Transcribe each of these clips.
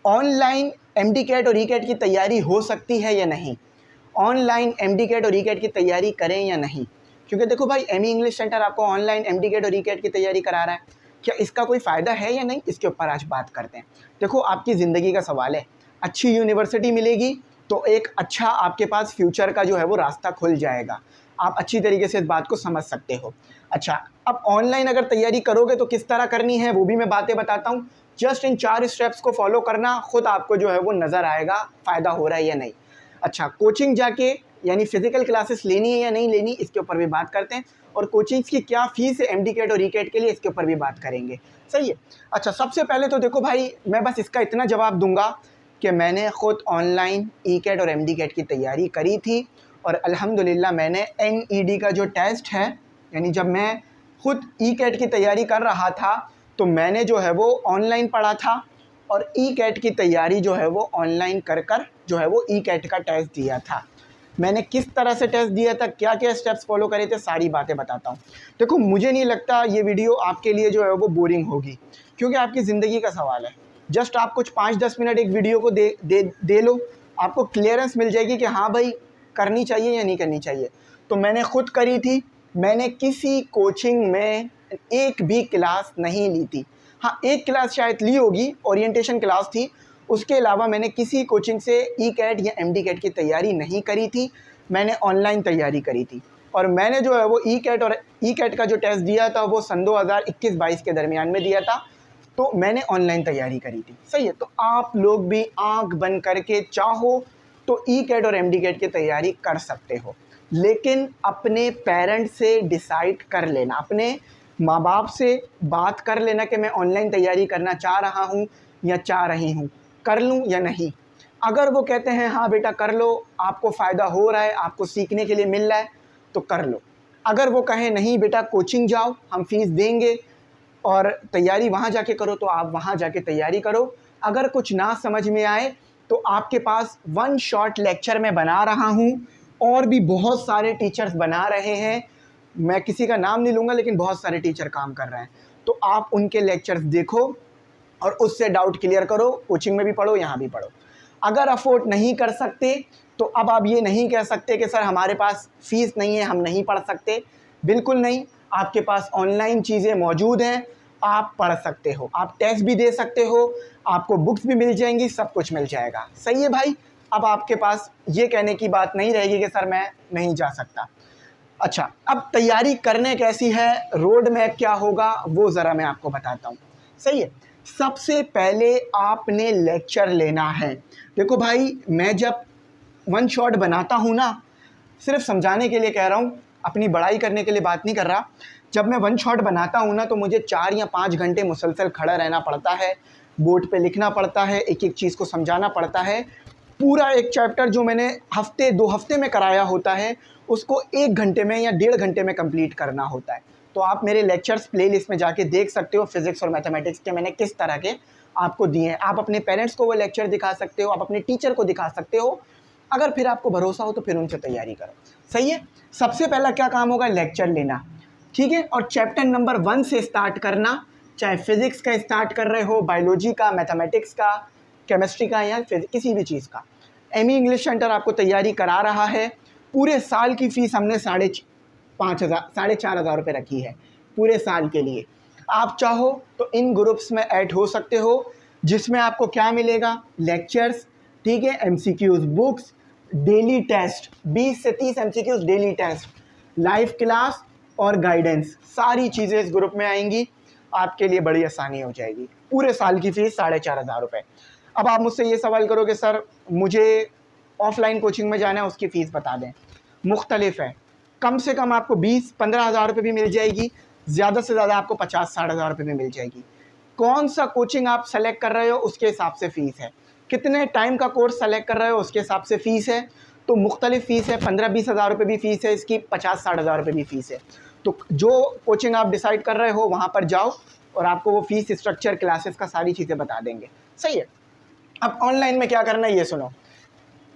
Online MD cat और ई cat की तैयारी हो सकती है या नहीं, ऑनलाइन एमडी कैट और ई कैट की तैयारी करें या नहीं। क्योंकि देखो भाई, एमई इंग्लिश सेंटर आपको ऑनलाइन एमडी कैट और ई कैट की तैयारी करा रहा है, क्या इसका कोई फ़ायदा है या नहीं, इसके ऊपर आज बात करते हैं। देखो, आपकी ज़िंदगी का सवाल है, अच्छी यूनिवर्सिटी मिलेगी तो एक अच्छा आपके पास फ्यूचर का जो है वो रास्ता खुल जाएगा। आप अच्छी तरीके से इस बात को समझ सकते हो। अच्छा, अब ऑनलाइन अगर तैयारी करोगे तो किस तरह करनी है वो भी मैं बातें बताता हूँ। जस्ट इन 4 स्टेप्स को फॉलो करना, खुद आपको जो है वो नज़र आएगा फ़ायदा हो रहा है या नहीं। अच्छा, कोचिंग जाके यानी फिजिकल क्लासेस लेनी है या नहीं लेनी, इसके ऊपर भी बात करते हैं। और कोचिंग्स की क्या फ़ीस है एमडी कैट और ई कैट के लिए, इसके ऊपर भी बात करेंगे। सही है। अच्छा, सबसे पहले तो देखो भाई, मैं बस इसका इतना जवाब दूंगा कि मैंने ख़ुद ऑनलाइन ई कैट और एमडी कैट की तैयारी करी थी और अल्हम्दुलिल्लाह मैंने एनईडी का जो टेस्ट है, यानी जब मैं ख़ुद ई कैट की तैयारी कर रहा था तो मैंने जो है वो ऑनलाइन पढ़ा था और ई कैट की तैयारी जो है वो ऑनलाइन कर जो है वो ई कैट का टेस्ट दिया था। मैंने किस तरह से टेस्ट दिया था, क्या क्या स्टेप्स फॉलो करे थे, सारी बातें बताता हूँ। देखो, मुझे नहीं लगता ये वीडियो आपके लिए जो है वो बोरिंग होगी, क्योंकि आपकी ज़िंदगी का सवाल है। जस्ट आप कुछ 5-10 मिनट एक वीडियो को दे लो, आपको क्लियरेंस मिल जाएगी कि हाँ भाई, करनी चाहिए या नहीं करनी चाहिए। तो मैंने ख़ुद करी थी, मैंने किसी कोचिंग में एक भी क्लास नहीं ली थी। हाँ, एक क्लास शायद ली होगी, ओरिएंटेशन क्लास थी। उसके अलावा मैंने किसी कोचिंग से ई कैट या एमडी कैट की तैयारी नहीं करी थी, मैंने ऑनलाइन तैयारी करी थी। और मैंने जो है वो ई कैट का जो टेस्ट दिया था वो सन 2021-22 के दरमियान में दिया था, तो मैंने ऑनलाइन तैयारी करी थी। सही है। तो आप लोग भी आँख बंद करके चाहो तो ई कैट और एमडी कैट की तैयारी कर सकते हो, लेकिन अपने पेरेंट्स से डिसाइड कर लेना, अपने माँ बाप से बात कर लेना कि मैं ऑनलाइन तैयारी करना चाह रहा हूँ या चाह रही हूँ, कर लूँ या नहीं। अगर वो कहते हैं हाँ बेटा कर लो, आपको फ़ायदा हो रहा है, आपको सीखने के लिए मिल रहा है, तो कर लो। अगर वो कहें नहीं बेटा कोचिंग जाओ, हम फ़ीस देंगे और तैयारी वहाँ जाके करो, तो आप वहाँ जाके तैयारी करो। अगर कुछ ना समझ में आए तो आपके पास वन शॉट लेक्चर मैं बना रहा हूँ, और भी बहुत सारे टीचर्स बना रहे हैं, मैं किसी का नाम नहीं लूँगा लेकिन बहुत सारे टीचर काम कर रहे हैं, तो आप उनके लेक्चर्स देखो और उससे डाउट क्लियर करो। कोचिंग में भी पढ़ो, यहाँ भी पढ़ो। अगर अफोर्ड नहीं कर सकते तो अब आप ये नहीं कह सकते कि सर हमारे पास फ़ीस नहीं है, हम नहीं पढ़ सकते। बिल्कुल नहीं, आपके पास ऑनलाइन चीज़ें मौजूद हैं, आप पढ़ सकते हो, आप टेस्ट भी दे सकते हो, आपको बुक्स भी मिल जाएंगी, सब कुछ मिल जाएगा। सही है भाई। अब आपके पास ये कहने की बात नहीं रहेगी कि सर मैं नहीं जा सकता। अच्छा, अब तैयारी करने कैसी है, रोड मैप क्या होगा, वो ज़रा मैं आपको बताता हूँ। सही है। सबसे पहले आपने लेक्चर लेना है। देखो भाई, मैं जब वन शॉट बनाता हूँ ना, सिर्फ समझाने के लिए कह रहा हूँ, अपनी बड़ाई करने के लिए बात नहीं कर रहा। जब मैं वन शॉट बनाता हूँ ना, तो मुझे 4 या 5 घंटे मुसलसल खड़ा रहना पड़ता है, बोर्ड पे लिखना पड़ता है, एक एक चीज़ को समझाना पड़ता है। पूरा एक चैप्टर जो मैंने हफ्ते 2 हफ्ते में कराया होता है, उसको 1 घंटे में या 1.5 घंटे में कंप्लीट करना होता है। तो आप मेरे लेक्चर्स प्लेलिस्ट में जाके देख सकते हो, फिज़िक्स और मैथमेटिक्स के मैंने किस तरह के आपको दिए हैं। आप अपने पेरेंट्स को वो लेक्चर दिखा सकते हो, आप अपने टीचर को दिखा सकते हो। अगर फिर आपको भरोसा हो तो फिर उनसे तैयारी करो। सही है। सबसे पहला क्या काम होगा, लेक्चर लेना। ठीक है। और चैप्टर नंबर 1 से स्टार्ट करना, चाहे फिज़िक्स का स्टार्ट कर रहे हो, बायोलॉजी का, मैथमेटिक्स का, केमिस्ट्री का या किसी भी चीज़ का। एमई इंग्लिश सेंटर आपको तैयारी करा रहा है। पूरे साल की फ़ीस हमने 4,500 रुपये रखी है पूरे साल के लिए। आप चाहो तो इन ग्रुप्स में ऐड हो सकते हो, जिसमें आपको क्या मिलेगा, लेक्चर्स, ठीक है, एमसीक्यूज़, बुक्स, डेली टेस्ट, 20 से 30 MCQs daily test, live class और गाइडेंस, सारी चीज़ें इस ग्रुप में आएंगी। आपके लिए बड़ी आसानी हो जाएगी। पूरे साल की फ़ीस 4,500 रुपये। अब आप मुझसे ये सवाल करोगे सर मुझे ऑफ़लाइन कोचिंग में जाना है, उसकी फ़ीस बता दें। मुख्तलिफ है, कम से कम आपको 20-15 हज़ार रुपये भी मिल जाएगी, ज़्यादा से ज़्यादा आपको 50-60 हज़ार रुपये भी मिल जाएगी। कौन सा कोचिंग आप सेलेक्ट कर रहे हो उसके हिसाब से फ़ीस है, कितने टाइम का कोर्स सेलेक्ट कर रहे हो उसके हिसाब से फ़ीस है। तो मुख्तलिफ फ़ीस है, 15-20 हज़ार रुपये भी फ़ीस है इसकी, 50-60 हज़ार रुपये भी फ़ीस है। तो जो कोचिंग आप डिसाइड कर रहे हो वहाँ पर जाओ और आपको वो फ़ीस स्ट्रक्चर, क्लासेस का सारी चीज़ें बता देंगे। सही है। अब ऑनलाइन में क्या करना है ये सुनो।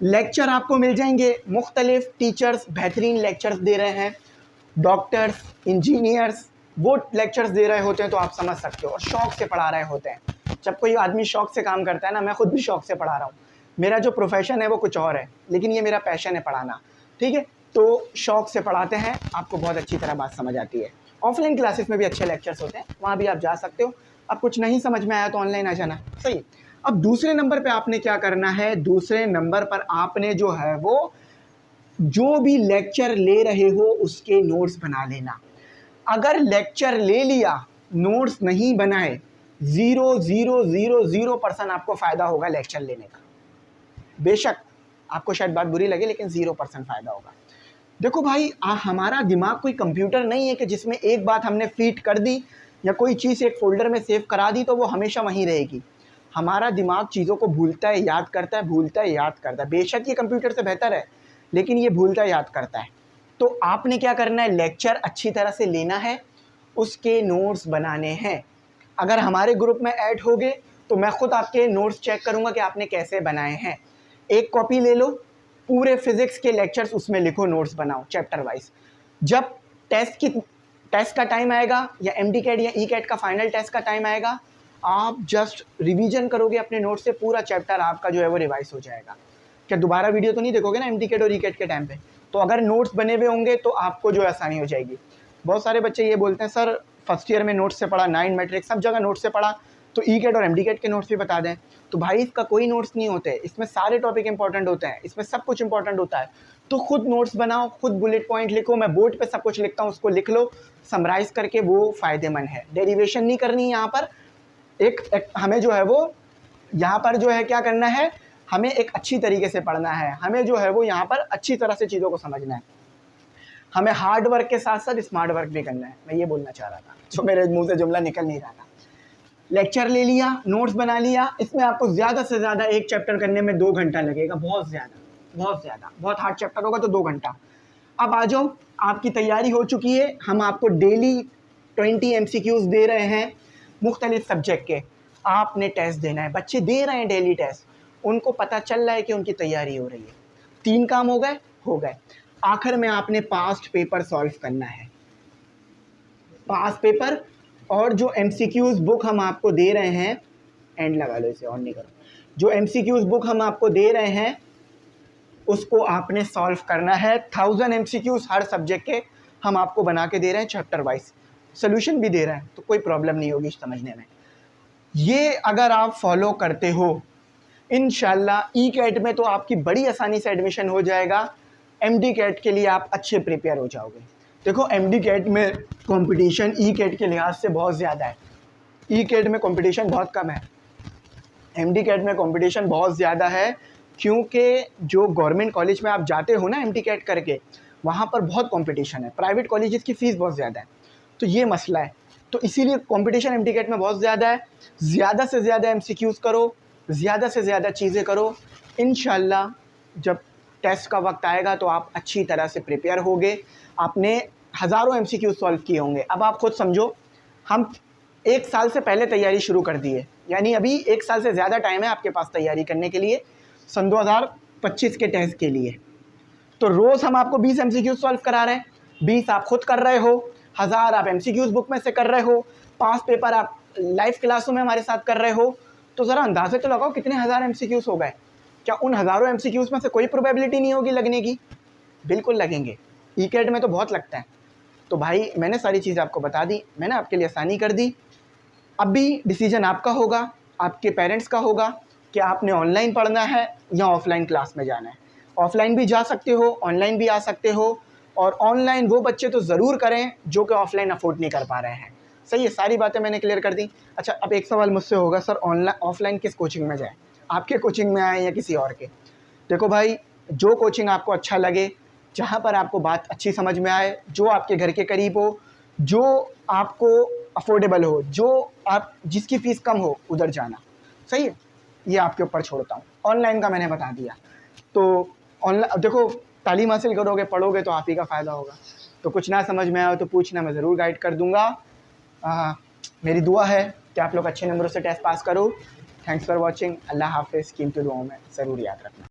लेक्चर आपको मिल जाएंगे, मुख्तलिफ टीचर्स बेहतरीन लेक्चर्स दे रहे हैं, डॉक्टर्स, इंजीनियर्स वो लेक्चर्स दे रहे होते हैं, तो आप समझ सकते हो, और शौक़ से पढ़ा रहे होते हैं। जब कोई आदमी शौक से काम करता है ना, मैं खुद भी शौक से पढ़ा रहा हूँ, मेरा जो प्रोफेशन है वो कुछ और है, लेकिन ये मेरा पैशन है पढ़ाना, ठीक है। तो शौक से पढ़ाते हैं, आपको बहुत अच्छी तरह बात समझ आती है। ऑफलाइन क्लासेस में भी अच्छे लेक्चर्स होते हैं, वहाँ भी आप जा सकते हो। अब कुछ नहीं समझ में आया तो ऑनलाइन आ जाना, सही। अब दूसरे नंबर पे आपने क्या करना है, दूसरे नंबर पर आपने जो है वो जो भी लेक्चर ले रहे हो उसके नोट्स बना लेना। अगर लेक्चर ले लिया, नोट्स नहीं बनाए, 0.000% आपको फ़ायदा होगा लेक्चर लेने का। बेशक आपको शायद बात बुरी लगे, लेकिन 0% फ़ायदा होगा। देखो भाई, हमारा दिमाग कोई कंप्यूटर नहीं है कि जिसमें एक बात हमने फीड कर दी या कोई चीज़ एक फोल्डर में सेव करा दी तो वो हमेशा वहीं रहेगी। हमारा दिमाग चीज़ों को भूलता है, याद करता है, भूलता है, याद करता है। बेशक ये कंप्यूटर से बेहतर है, लेकिन ये भूलता है, याद करता है। तो आपने क्या करना है, लेक्चर अच्छी तरह से लेना है, उसके नोट्स बनाने हैं। अगर हमारे ग्रुप में ऐड होगे तो मैं खुद आपके नोट्स चेक करूँगा कि आपने कैसे बनाए हैं। एक कॉपी ले लो, पूरे फिज़िक्स के लेक्चर्स उसमें लिखो, नोट्स बनाओ चैप्टर वाइज। जब टेस्ट का टाइम आएगा या MD-CAT या E-CAT का फाइनल टेस्ट का टाइम आएगा, आप जस्ट रिवीजन करोगे अपने नोट्स से, पूरा चैप्टर आपका जो है वो रिवाइज हो जाएगा। क्या दोबारा वीडियो तो नहीं देखोगे ना MD-CAT और E-CAT के टाइम पे? तो अगर नोट्स बने हुए होंगे तो आपको जो आसानी हो जाएगी। बहुत सारे बच्चे ये बोलते हैं सर फर्स्ट ईयर में नोट्स से पढ़ा, 9 मैट्रिक्स सब जगह नोट्स से पढ़ा, तो E-CAT और MD-CAT के नोट्स भी बता दें। तो भाई इसका कोई नोट्स नहीं होते, इसमें सारे टॉपिक इंपॉर्टेंट होते हैं, इसमें सब कुछ इंपॉर्टेंट होता है। तो खुद नोट्स बनाओ, खुद बुलेट पॉइंट लिखो, मैं बोर्ड पे सब कुछ लिखता हूँ, उसको लिख लो समराइज़ करके, वो फ़ायदेमंद है। डेरिवेशन नहीं करनी यहाँ पर, एक हमें जो है वो यहाँ पर जो है क्या करना है, हमें एक अच्छी तरीके से पढ़ना है, हमें जो है वो यहाँ पर अच्छी तरह से चीज़ों को समझना है, हमें हार्ड वर्क के साथ साथ स्मार्ट वर्क भी करना है। मैं ये बोलना चाह रहा था, जो मेरे मुंह से जुमला निकल नहीं रहा था। लेक्चर ले लिया, नोट्स बना लिया, इसमें आपको ज़्यादा से ज़्यादा एक चैप्टर करने में 2 घंटा लगेगा, बहुत ज़्यादा, बहुत हार्ड चैप्टर होगा तो 2 घंटा। अब आ जाओ, आपकी तैयारी हो चुकी है, हम आपको डेली 20 MCQs दे रहे हैं मुख्तलिफ सब्जेक्ट के। आपने टेस्ट देना है, बच्चे दे रहे हैं डेली टेस्ट, उनको पता चल रहा है कि उनकी तैयारी हो रही है। 3 काम हो गए। आखिर में आपने पास्ट पेपर सॉल्व करना है, पास्ट पेपर। और जो MCQs बुक हम आपको दे रहे हैं, एंड लगा लो इसे, ऑन नहीं करो, जो MCQs बुक हम आपको दे रहे हैं उसको आपने सॉल्व करना है। 1000 MCQs हर सब्जेक्ट के हम आपको बना के दे रहे हैं, चैप्टर वाइज सोल्यूशन भी दे रहे हैं, तो कोई प्रॉब्लम नहीं होगी समझने में। ये अगर आप फॉलो करते हो, इंशाल्लाह E-CAT में तो आपकी बड़ी आसानी से एडमिशन हो जाएगा, MD-CAT के लिए आप अच्छे प्रिपेयर हो जाओगे। देखो MD-CAT में कंपटीशन E-CAT के लिहाज से बहुत ज़्यादा है, E-CAT में कंपटीशन बहुत कम है, MD-CAT में कंपटीशन बहुत ज़्यादा है, क्योंकि जो गवर्नमेंट कॉलेज में आप जाते हो ना MD-CAT करके, वहाँ पर बहुत कंपटीशन है, प्राइवेट कॉलेजेस की फ़ीस बहुत ज़्यादा है, तो ये मसला है। तो इसीलिए कंपटीशन MD-CAT में बहुत ज़्यादा है। ज़्यादा से ज़्यादा MCQs करो, ज़्यादा से ज़्यादा चीज़ें करो, इंशाल्लाह जब टेस्ट का वक्त आएगा तो आप अच्छी तरह से प्रिपेयर होगे। आपने हज़ारों MCQs सॉल्व किए होंगे। अब आप खुद समझो, हम 1 साल से पहले तैयारी शुरू कर दी है, यानी अभी 1 साल से ज़्यादा टाइम है आपके पास तैयारी करने के लिए, सन 2025 के टेस्ट के लिए। तो रोज़ हम आपको 20 MCQs सॉल्व करा रहे हैं, 20 आप खुद कर रहे हो, 1000 आप MCQs बुक में से कर रहे हो, 5 पेपर आप लाइव क्लासों में हमारे साथ कर रहे हो। तो ज़रा अंदाज़े तो लगाओ कितने हज़ार MCQs हो गए। क्या उन हज़ारों MCQs में से कोई प्रोबेबिलिटी नहीं होगी लगने की? बिल्कुल लगेंगे, E-CAT में तो बहुत लगता है। तो भाई मैंने सारी चीज़ आपको बता दी, मैंने आपके लिए आसानी कर दी। अब भी डिसीजन आपका होगा, आपके पेरेंट्स का होगा कि आपने ऑनलाइन पढ़ना है या ऑफलाइन क्लास में जाना है। ऑफलाइन भी जा सकते हो, ऑनलाइन भी आ सकते हो, और ऑनलाइन वो बच्चे तो ज़रूर करें जो कि ऑफलाइन अफोर्ड नहीं कर पा रहे हैं। सही है, सारी बातें मैंने क्लियर कर दी। अच्छा, अब एक सवाल मुझसे होगा, सर ऑनलाइन ऑफलाइन किस कोचिंग में जाए, आपके कोचिंग में आए या किसी और के? देखो भाई, जो कोचिंग आपको अच्छा लगे, जहाँ पर आपको बात अच्छी समझ में आए, जो आपके घर के करीब हो, जो आपको अफोर्डेबल हो, जो आप जिसकी फ़ीस कम हो, उधर जाना। सही है, ये आपके ऊपर छोड़ता हूँ। ऑनलाइन का मैंने बता दिया। तो ऑनलाइन देखो, तालीम हासिल करोगे, पढ़ोगे तो आप ही का फ़ायदा होगा। तो कुछ ना समझ में आए तो पूछना, मैं ज़रूर गाइड कर दूँगा। मेरी दुआ है कि आप लोग अच्छे नंबरों से टेस्ट पास करो। Thanks for watching. अल्लाह हाफ़िज़। कीमती दुआओं में ज़रूर याद रखना।